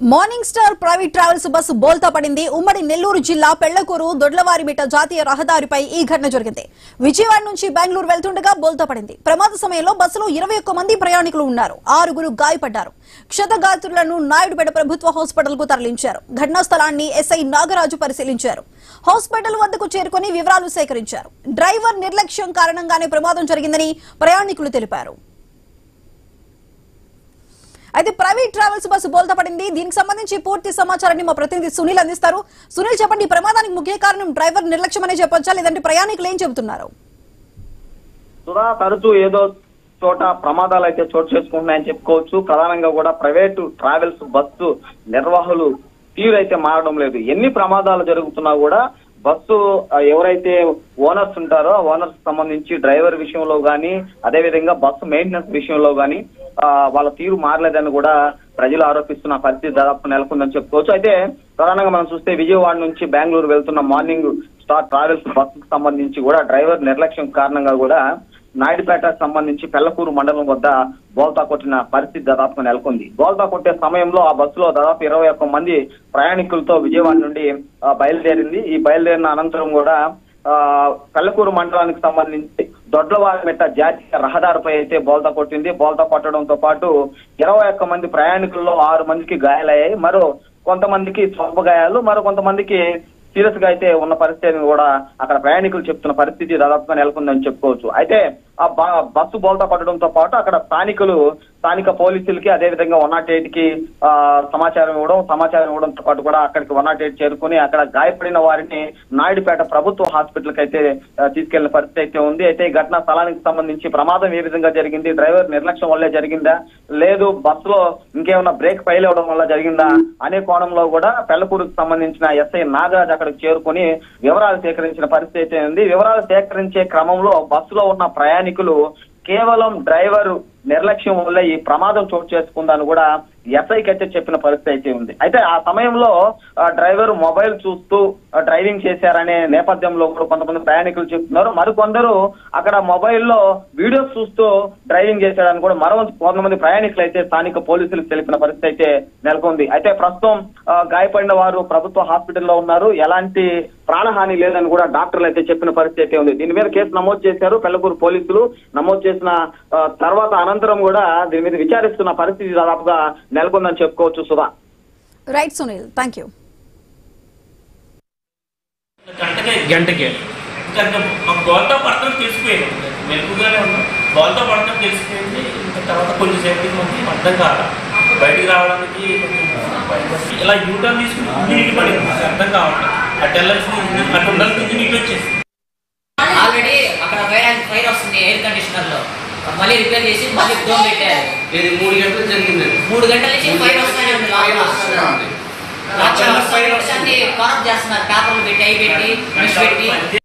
Morning star private travels bus బోల్తా పడింది. ఉమ్మడి నెల్లూరు జిల్లా పెళ్లకూరు దొడ్లవారిమిట జాతీయ రహదారిపై ఈ ఘటన జరిగింది. విజయవాడ నుంచి బెంగళూరు వెళ్తుండగా బోల్తా పడింది. ప్రమాద సమయంలో బస్సులో 21 మంది ప్రయాణికులు ఉన్నారు. 6 గాయపడ్డారు. క్షతగాత్రులను నాయుడుపేట ప్రభుత్వ హాస్పిటల్ కు తరలించారు. ఘటనా స్థలాన్ని ఎస్ఐ నాగరాజు పరిశీలించారు. హాస్పిటల్ వద్దకు చేరుకుని వివరాలు సేకరించారు. డ్రైవర్ నిర్లక్ష్యం కారణంగానే ప్రమాదం జరిగిందని ప్రయాణికులు తెలిపారు. అయితే ప్రైవేట్ ట్రావెల్స్ బస్సు బోల్తా పడింది. దీనికి సంబంధించి పూర్తి సమాచారాన్ని మా ప్రతినిధి సునీల్ అందిస్తారు. సునీల్, చెప్పండి, ఈ ప్రమాదానికి ముఖ్య కారణం డ్రైవర్ నిర్లక్ష్యం అనే చెప్పొచ్చా, లేదంటే ప్రయాణికులు ఏం చెబుతున్నారు? తరచూ ఏదో చోట ప్రమాదాలు అయితే చోటు చేసుకుంటున్నాయని చెప్పుకోవచ్చు. ప్రధానంగా కూడా ప్రైవేటు ట్రావెల్స్ బస్సు నిర్వాహకులు తీరైతే మారడం లేదు. ఎన్ని ప్రమాదాలు జరుగుతున్నా కూడా బస్సు ఎవరైతే ఓనర్స్ ఉంటారో ఓనర్స్ సంబంధించి డ్రైవర్ విషయంలో గానీ, అదేవిధంగా బస్సు మెయింటెనెన్స్ విషయంలో గానీ వాళ్ళ తీరు మారలేదని కూడా ప్రజలు ఆరోపిస్తున్న పరిస్థితి దాదాపు నెలకొందని చెప్పుకోవచ్చు. అయితే ప్రధానంగా మనం చూస్తే విజయవాడ నుంచి బెంగళూరు వెళ్తున్న మార్నింగ్ స్టార్ ట్రావెల్స్ బస్సుకు సంబంధించి కూడా డ్రైవర్ నిర్లక్ష్యం కారణంగా కూడా నాయుడుపేటకు సంబంధించి పెళ్లకూరు మండలం వద్ద బోల్తా కొట్టిన పరిస్థితి దాదాపు నెలకొంది. బోల్తా కొట్టే సమయంలో ఆ బస్సులో దాదాపు 21 మంది ప్రయాణికులతో విజయవాడ నుండి బయలుదేరింది. ఈ బయలుదేరిన అనంతరం కూడా పెళ్లకూరు మండలానికి సంబంధించి దొడ్లవారిమిట జాతీయ రహదారిపై అయితే బోల్తా కొట్టింది. బోల్తా కొట్టడంతో పాటు 21 మంది ప్రయాణికుల్లో 6 మందికి గాయాలయ్యాయి. మరో కొంతమందికి స్వల్ప గాయాలు, మరో కొంతమందికి సీరియస్ గా అయితే ఉన్న పరిస్థితిని కూడా అక్కడ ప్రయాణికులు చెప్తున్న పరిస్థితి దాదాపుగా నెలకొందని చెప్పుకోవచ్చు. అయితే ఆ బస్సు బోల్తా కొట్టడంతో పాటు అక్కడ స్థానిక పోలీసులకి, అదేవిధంగా 108 కి సమాచారం ఇవ్వడంతో పాటు కూడా అక్కడికి 108 చేరుకుని అక్కడ గాయపడిన వారిని నాయుడుపేట ప్రభుత్వ హాస్పిటల్ కి అయితే తీసుకెళ్లిన పరిస్థితి అయితే ఉంది. అయితే ఈ ఘటనా స్థలానికి సంబంధించి ప్రమాదం ఏ విధంగా జరిగింది, డ్రైవర్ నిర్లక్ష్యం వల్లే జరిగిందా, లేదు బస్సులో ఇంకేమన్నా బ్రేక్ ఫెయిల్ అవడం వల్ల జరిగిందా అనే కోణంలో కూడా పెళ్లకూరుకు సంబంధించిన ఎస్ఐ నాగరాజ్ అక్కడికి చేరుకుని వివరాలు సేకరించిన పరిస్థితి అయితే ఉంది. వివరాలు సేకరించే క్రమంలో బస్సులో ఉన్న ప్రయాణికులు కేవలం డ్రైవర్ నిర్లక్ష్యం వల్ల ఈ ప్రమాదం చోటు చేసుకుందని కూడా ఎస్ఐకి అయితే చెప్పిన పరిస్థితి అయితే ఉంది. అయితే ఆ సమయంలో డ్రైవర్ మొబైల్ చూస్తూ డ్రైవింగ్ చేశారనే నేపథ్యంలో కూడా కొంతమంది ప్రయాణికులు చెప్తున్నారు. మరికొందరు అక్కడ మొబైల్లో వీడియోస్ చూస్తూ డ్రైవింగ్ చేశారని కూడా మరో కొంతమంది ప్రయాణికులు అయితే స్థానిక పోలీసులకు తెలిపిన పరిస్థితి అయితే నెలకొంది. అయితే ప్రస్తుతం గాయపడిన వారు ప్రభుత్వ హాస్పిటల్లో ఉన్నారు. ఎలాంటి ప్రాణహాని లేదని కూడా డాక్టర్లు అయితే చెప్పిన పరిస్థితి అయితే ఉంది. దీని మీద కేసు నమోదు చేశారు పెళ్లకూరు పోలీసులు. నమోదు చేసిన తర్వాత అనంతరం కూడా దీని మీద విచారిస్తున్న పరిస్థితి దాదాపుగా నెలకొందని చెప్పుకోవచ్చు. Sudha. Right Sunil, thank you. గంటకి బోల్తా పడతాం తెలిసిపోయింది, మెలుపుగానే ఉన్నాం. బోల్తా పడతాం తెలిసిపోయింది. ఇంకా తర్వాత కొంచెం సేపటికి మనకి అర్థం కాదు, బయటికి రావడానికి ఇలా యూటర్న్ తీసుకుని నీటి పడింది, అర్థం కావట్లేదు. అటు వెళ్ళాల్సింది అటు ఉండాల్సింది నీటి వచ్చేసి ఆల్రెడీ అక్కడ ఫైర్ వస్తుంది ఎయిర్ కండిషనర్ లో, మళ్ళీ రిపేర్ చేసి మళ్ళీ డోర్ పెట్టారు. 3 గంటలు జరిగింది. 3 గంటల నుంచి ఫైర్ వస్తూనే ఉంది. కరప్ట్ చేస్తున్నారు, పేపర్లు పెట్టి అయి పెట్టి పెట్టి